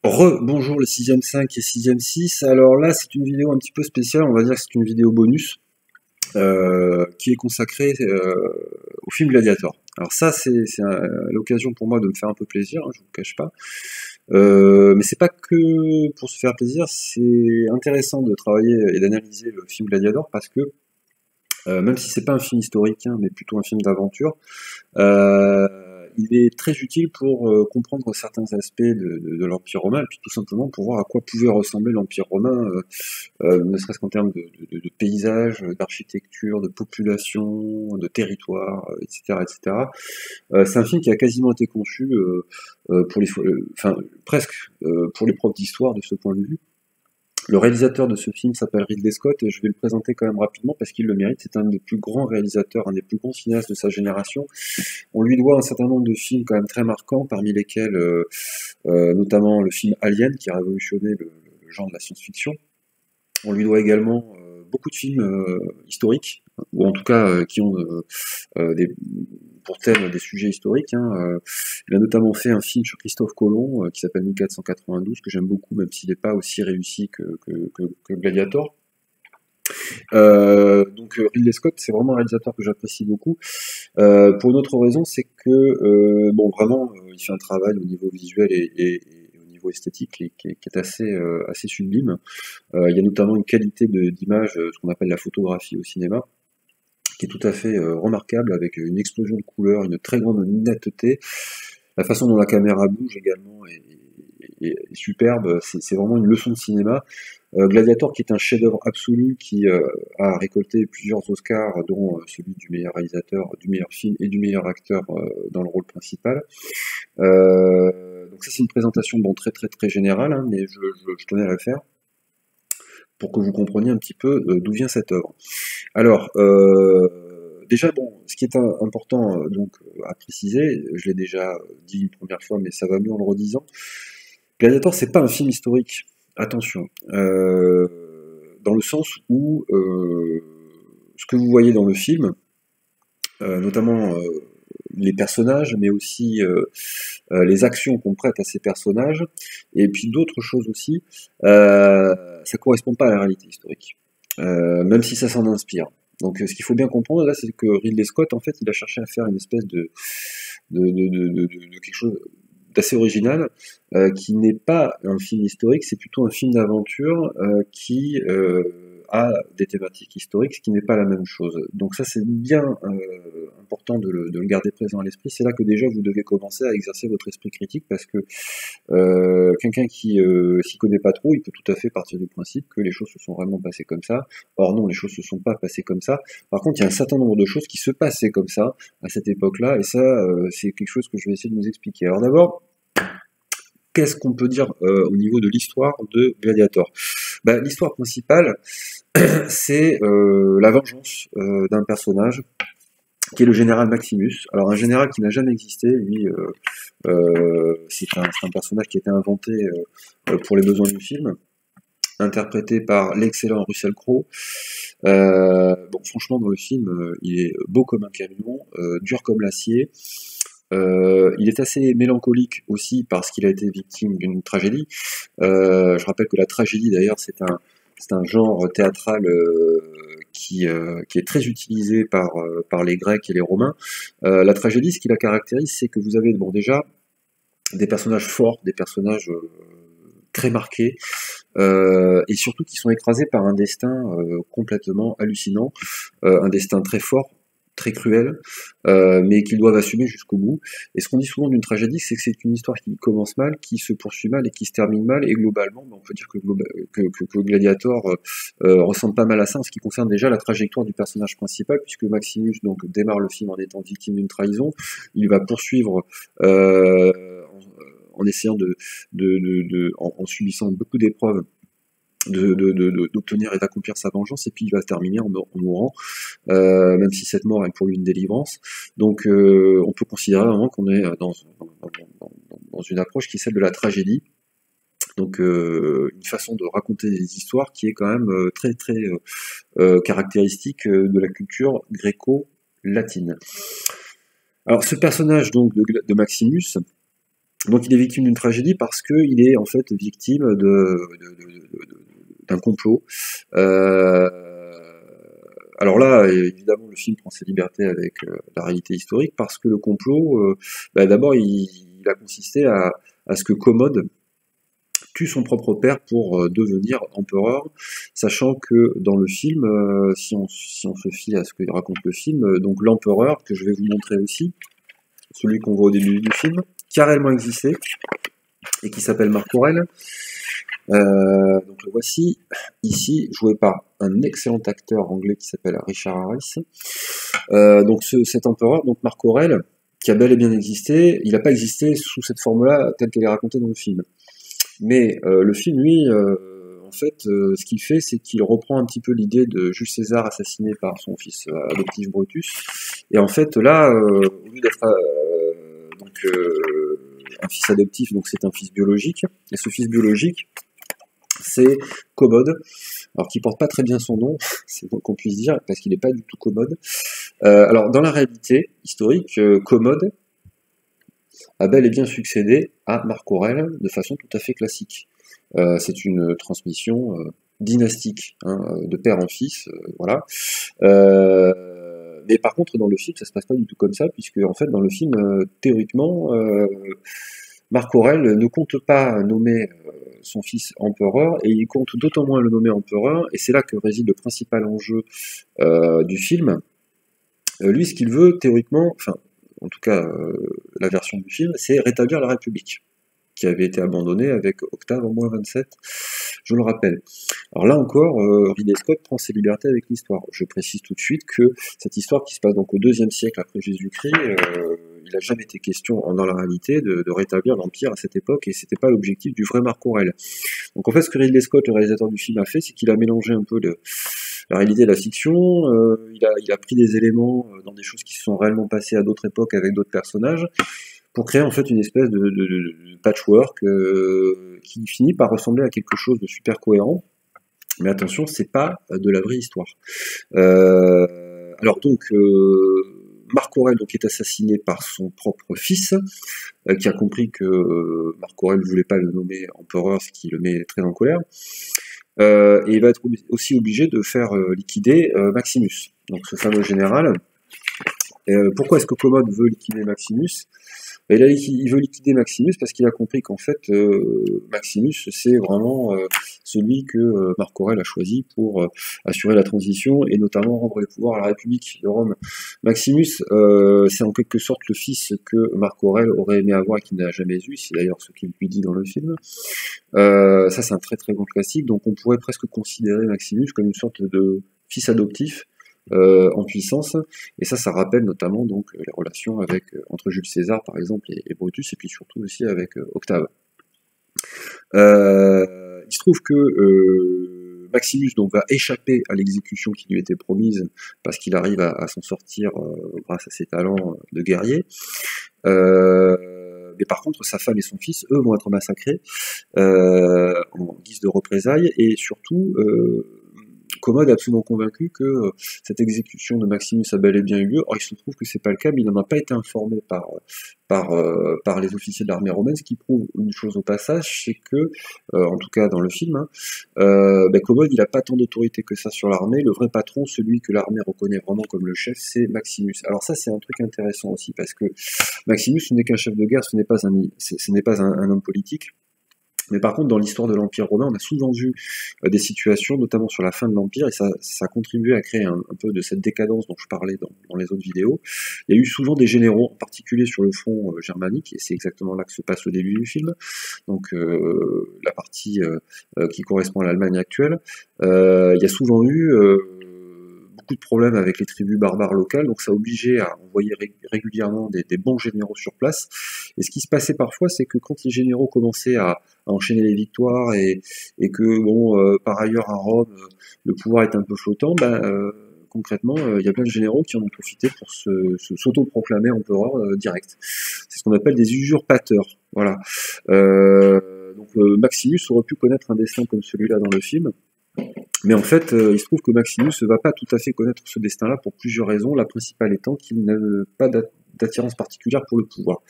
Bonjour le 6e 5 et 6e 6. Alors là, c'est une vidéo un petit peu spéciale, on va dire que c'est une vidéo bonus qui est consacrée au film Gladiator. Alors ça, c'est l'occasion pour moi de me faire un peu plaisir, hein, je vous le cache pas. Mais c'est pas que pour se faire plaisir, c'est intéressant de travailler et d'analyser le film Gladiator parce que même si c'est pas un film historique, hein, mais plutôt un film d'aventure, euh, il est très utile pour comprendre certains aspects de l'Empire romain, et puis tout simplement pour voir à quoi pouvait ressembler l'Empire romain, ne serait-ce qu'en termes de paysage, d'architecture, de population, de territoire, etc., etc. C'est un film qui a quasiment été conçu enfin presque pour les profs d'histoire de ce point de vue. Le réalisateur de ce film s'appelle Ridley Scott et je vais le présenter quand même rapidement parce qu'il le mérite. C'est un des plus grands réalisateurs, un des plus grands cinéastes de sa génération. On lui doit un certain nombre de films quand même très marquants, parmi lesquels notamment le film Alien qui a révolutionné le genre de la science-fiction. On lui doit également beaucoup de films historiques, ou en tout cas qui ont pour thème des sujets historiques. Hein. Il a notamment fait un film sur Christophe Colomb qui s'appelle 1492, que j'aime beaucoup, même s'il n'est pas aussi réussi que Gladiator. Donc Ridley Scott, c'est vraiment un réalisateur que j'apprécie beaucoup. Pour une autre raison, c'est que bon, vraiment, il fait un travail au niveau visuel et au niveau esthétique qui est assez sublime. Il y a notamment une qualité d'image, ce qu'on appelle la photographie au cinéma, qui est tout à fait remarquable, avec une explosion de couleurs, une très grande netteté. La façon dont la caméra bouge également est superbe, c'est vraiment une leçon de cinéma. Gladiator, qui est un chef-d'œuvre absolu, qui a récolté plusieurs Oscars, dont celui du meilleur réalisateur, du meilleur film et du meilleur acteur dans le rôle principal. Donc ça, c'est une présentation bon, très très très générale, hein, mais je tenais à la faire pour que vous compreniez un petit peu d'où vient cette œuvre. Alors, déjà, bon, ce qui est important donc à préciser, je l'ai déjà dit une première fois, mais ça va mieux en le redisant. Gladiator, c'est pas un film historique. Attention, dans le sens où ce que vous voyez dans le film, notamment les personnages, mais aussi les actions qu'on prête à ces personnages, et puis d'autres choses aussi, ça correspond pas à la réalité historique, même si ça s'en inspire. Donc ce qu'il faut bien comprendre là, c'est que Ridley Scott, en fait, il a cherché à faire une espèce de quelque chose d'assez original, qui n'est pas un film historique, c'est plutôt un film d'aventure qui a des thématiques historiques, ce qui n'est pas la même chose. Donc ça c'est bien important de le garder présent à l'esprit. C'est là que déjà vous devez commencer à exercer votre esprit critique parce que quelqu'un qui s'y connaît pas trop, il peut tout à fait partir du principe que les choses se sont vraiment passées comme ça. Or non, les choses se sont pas passées comme ça. Par contre, il y a un certain nombre de choses qui se passaient comme ça à cette époque-là, et ça, c'est quelque chose que je vais essayer de vous expliquer. Alors d'abord, qu'est-ce qu'on peut dire au niveau de l'histoire de Gladiator? L'histoire principale, c'est la vengeance d'un personnage qui est le général Maximus. Alors un général qui n'a jamais existé, lui, c'est un personnage qui a été inventé pour les besoins du film, interprété par l'excellent Russell Crowe. Bon, franchement, dans le film, il est beau comme un camion, dur comme l'acier. Il est assez mélancolique aussi parce qu'il a été victime d'une tragédie. Je rappelle que la tragédie, d'ailleurs, c'est un genre théâtral qui est très utilisé par les Grecs et les Romains. La tragédie, ce qui la caractérise, c'est que vous avez bon, déjà des personnages forts, des personnages très marqués, et surtout qui sont écrasés par un destin complètement hallucinant, un destin très fort, très cruel, mais qu'ils doivent assumer jusqu'au bout. Et ce qu'on dit souvent d'une tragédie, c'est que c'est une histoire qui commence mal, qui se poursuit mal et qui se termine mal, et globalement, on peut dire que Gladiator ressemble pas mal à ça en ce qui concerne déjà la trajectoire du personnage principal, puisque Maximus donc démarre le film en étant victime d'une trahison, il va poursuivre en essayant en subissant beaucoup d'épreuves, d'obtenir et d'accomplir sa vengeance, et puis il va terminer en mourant, même si cette mort est pour lui une délivrance. Donc on peut considérer vraiment qu'on est dans une approche qui est celle de la tragédie. Donc une façon de raconter des histoires qui est quand même très très caractéristique de la culture gréco-latine. Alors ce personnage donc de Maximus, Donc il est victime d'une tragédie parce qu'il est en fait victime d'un complot. Euh, alors là, évidemment, le film prend ses libertés avec la réalité historique parce que le complot, d'abord, il a consisté à ce que Commode tue son propre père pour devenir empereur, sachant que dans le film, si on se fie à ce que raconte le film, donc l'empereur, que je vais vous montrer aussi, celui qu'on voit au début du film, qui a réellement existé, et qui s'appelle Marc Aurèle. Donc le voici, ici, joué par un excellent acteur anglais qui s'appelle Richard Harris. Donc cet empereur, donc Marc Aurèle, qui a bel et bien existé, il n'a pas existé sous cette forme-là telle qu'elle est racontée dans le film. Mais le film, lui, en fait, ce qu'il fait, c'est qu'il reprend un petit peu l'idée de Jules César assassiné par son fils adoptif Brutus. Et en fait, là, au lieu d'être un fils adoptif, donc c'est un fils biologique. Et ce fils biologique, c'est Commode, alors qui porte pas très bien son nom, c'est bon qu'on puisse dire, parce qu'il n'est pas du tout commode. Alors dans la réalité historique, Commode a bel et bien succédé à Marc Aurèle de façon tout à fait classique. C'est une transmission dynastique, hein, de père en fils, voilà. Mais par contre, dans le film, ça se passe pas du tout comme ça, puisque en fait, dans le film, théoriquement, Marc Aurèle ne compte pas nommer son fils empereur, et il compte d'autant moins le nommer empereur, et c'est là que réside le principal enjeu du film. Lui, ce qu'il veut, théoriquement, enfin, en tout cas, la version du film, c'est rétablir la République, qui avait été abandonnée avec Octave en -27, je le rappelle. Alors là encore, Ridley Scott prend ses libertés avec l'histoire. Je précise tout de suite que cette histoire qui se passe donc au IIe siècle après Jésus-Christ, il n'a jamais été question, dans la réalité, de rétablir l'Empire à cette époque, et c'était pas l'objectif du vrai Marc Aurèle. Donc en fait, ce que Ridley Scott, le réalisateur du film, a fait, c'est qu'il a mélangé un peu la réalité et la fiction, il a pris des éléments dans des choses qui se sont réellement passées à d'autres époques avec d'autres personnages, pour créer en fait une espèce de patchwork qui finit par ressembler à quelque chose de super cohérent. Mais attention, c'est pas de la vraie histoire. Alors donc, Marc Aurèle donc, est assassiné par son propre fils, qui a compris que Marc Aurèle ne voulait pas le nommer empereur, ce qui le met très en colère. Et il va être aussi obligé de faire liquider Maximus, donc ce fameux général. Pourquoi est-ce que Commode veut liquider Maximus? Il veut liquider Maximus parce qu'il a compris qu'en fait, Maximus, c'est vraiment celui que Marc Aurèle a choisi pour assurer la transition et notamment rendre les pouvoirs à la République de Rome. Maximus, c'est en quelque sorte le fils que Marc Aurèle aurait aimé avoir et qu'il n'a jamais eu, c'est d'ailleurs ce qu'il lui dit dans le film. Ça, c'est un très très grand classique, donc on pourrait presque considérer Maximus comme une sorte de fils adoptif en puissance, et ça rappelle notamment donc les relations avec entre Jules César par exemple et Brutus, et puis surtout aussi avec Octave. Il se trouve que Maximus donc va échapper à l'exécution qui lui était promise parce qu'il arrive à s'en sortir grâce à ses talents de guerrier. Mais par contre, sa femme et son fils, eux, vont être massacrés en guise de représailles, et surtout Commode est absolument convaincu que cette exécution de Maximus a bel et bien eu lieu. Or, il se trouve que c'est pas le cas, mais il n'en a pas été informé par les officiers de l'armée romaine, ce qui prouve une chose au passage, c'est que, en tout cas dans le film, Commode, il n'a pas tant d'autorité que ça sur l'armée. Le vrai patron, celui que l'armée reconnaît vraiment comme le chef, c'est Maximus. Alors ça, c'est un truc intéressant aussi, parce que Maximus, ce n'est qu'un chef de guerre, ce n'est pas un homme politique. Mais par contre, dans l'histoire de l'Empire romain, on a souvent vu des situations, notamment sur la fin de l'Empire, et ça a contribué à créer un peu de cette décadence dont je parlais dans les autres vidéos. Il y a eu souvent des généraux, en particulier sur le front germanique, et c'est exactement là que se passe le début du film, donc la partie qui correspond à l'Allemagne actuelle. Il y a souvent eu beaucoup de problèmes avec les tribus barbares locales, donc ça obligeait à envoyer régulièrement des bons généraux sur place. Et ce qui se passait parfois, c'est que quand les généraux commençaient à enchaîner les victoires et que par ailleurs à Rome le pouvoir est un peu flottant, concrètement il y a plein de généraux qui en ont profité pour s'auto-proclamer empereur direct. C'est ce qu'on appelle des usurpateurs. Voilà. Donc Maximus aurait pu connaître un destin comme celui-là dans le film. Mais en fait, il se trouve que Maximus ne va pas tout à fait connaître ce destin-là pour plusieurs raisons, la principale étant qu'il n'a pas d'attirance particulière pour le pouvoir.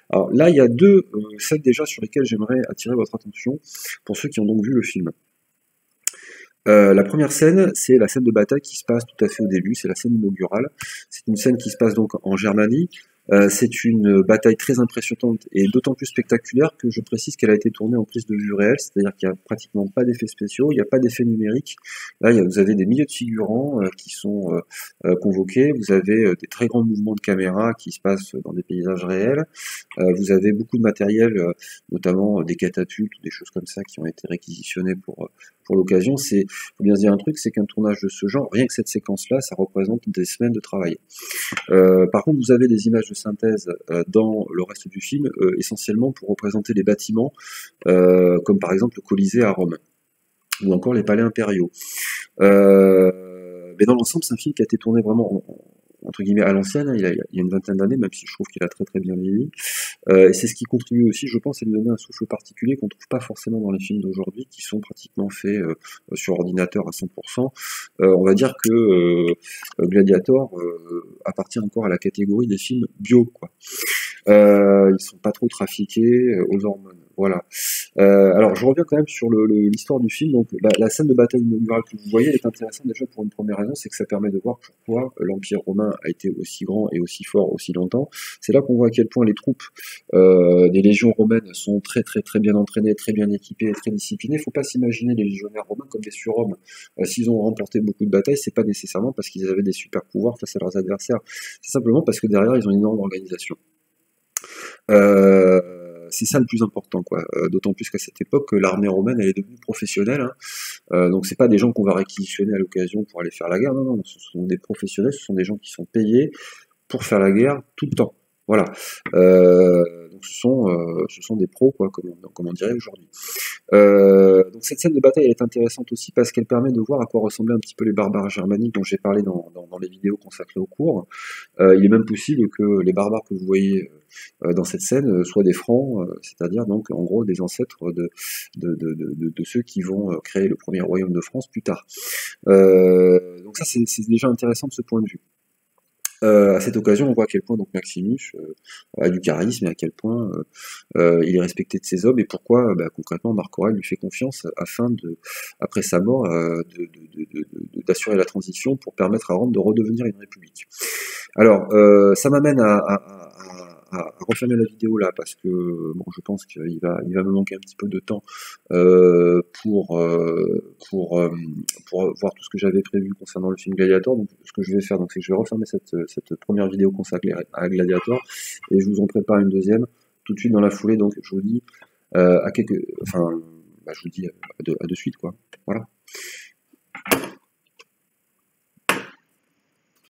Alors là, il y a deux scènes déjà sur lesquelles j'aimerais attirer votre attention, pour ceux qui ont donc vu le film. La première scène, c'est la scène de bataille qui se passe tout à fait au début, c'est la scène inaugurale. C'est une scène qui se passe donc en Germanie. C'est une bataille très impressionnante et d'autant plus spectaculaire que je précise qu'elle a été tournée en prise de vue réelle, c'est-à-dire qu'il n'y a pratiquement pas d'effets spéciaux, il n'y a pas d'effets numériques. Là, vous avez des milliers de figurants qui sont convoqués, vous avez des très grands mouvements de caméra qui se passent dans des paysages réels, vous avez beaucoup de matériel, notamment des catapultes ou des choses comme ça qui ont été réquisitionnées pour l'occasion. Faut bien se dire un truc, c'est qu'un tournage de ce genre, rien que cette séquence-là, ça représente des semaines de travail. Par contre, vous avez des images de synthèse dans le reste du film, essentiellement pour représenter les bâtiments, comme par exemple le Colisée à Rome, ou encore les palais impériaux. Mais dans l'ensemble, c'est un film qui a été tourné vraiment entre guillemets à l'ancienne, il y a une vingtaine d'années, même si je trouve qu'il a très très bien vieilli. Et c'est ce qui contribue aussi, je pense, à lui donner un souffle particulier qu'on trouve pas forcément dans les films d'aujourd'hui, qui sont pratiquement faits sur ordinateur à 100%. On va dire que Gladiator appartient encore à la catégorie des films bio, quoi. Ils sont pas trop trafiqués aux hormones. Voilà. Alors, je reviens quand même sur l'histoire du film. Donc, la scène de bataille inaugurale que vous voyez est intéressante déjà pour une première raison, c'est que ça permet de voir pourquoi l'Empire romain a été aussi grand et aussi fort aussi longtemps. C'est là qu'on voit à quel point les troupes des légions romaines sont très très très bien entraînées, très bien équipées, très disciplinées. Il ne faut pas s'imaginer les légionnaires romains comme des surhommes. S'ils ont remporté beaucoup de batailles, c'est pas nécessairement parce qu'ils avaient des super pouvoirs face à leurs adversaires. C'est simplement parce que derrière, ils ont une énorme organisation. C'est ça le plus important, quoi. D'autant plus qu'à cette époque, l'armée romaine elle est devenue professionnelle. Hein. Donc c'est pas des gens qu'on va réquisitionner à l'occasion pour aller faire la guerre. Non, non, ce sont des professionnels, ce sont des gens qui sont payés pour faire la guerre tout le temps. Voilà. Donc ce sont des pros, quoi, comme on dirait aujourd'hui. Donc cette scène de bataille elle est intéressante aussi parce qu'elle permet de voir à quoi ressemblaient un petit peu les barbares germaniques dont j'ai parlé dans les vidéos consacrées au cours. Il est même possible que les barbares que vous voyez dans cette scène soient des francs, c'est-à-dire donc en gros des ancêtres de ceux qui vont créer le premier royaume de France plus tard. Donc ça c'est déjà intéressant de ce point de vue. À cette occasion, on voit à quel point donc Maximus a du charisme et à quel point il est respecté de ses hommes et pourquoi concrètement Marc Aurèle lui fait confiance afin après sa mort, d'assurer la transition pour permettre à Rome de redevenir une république. Alors, ça m'amène à refermer la vidéo là parce que bon, je pense qu'il va me manquer un petit peu de temps pour voir tout ce que j'avais prévu concernant le film Gladiator. Donc, ce que je vais faire, c'est que je vais refermer cette première vidéo consacrée à Gladiator et je vous en prépare une deuxième tout de suite dans la foulée. Donc, je vous dis je vous dis à de suite, quoi. Voilà.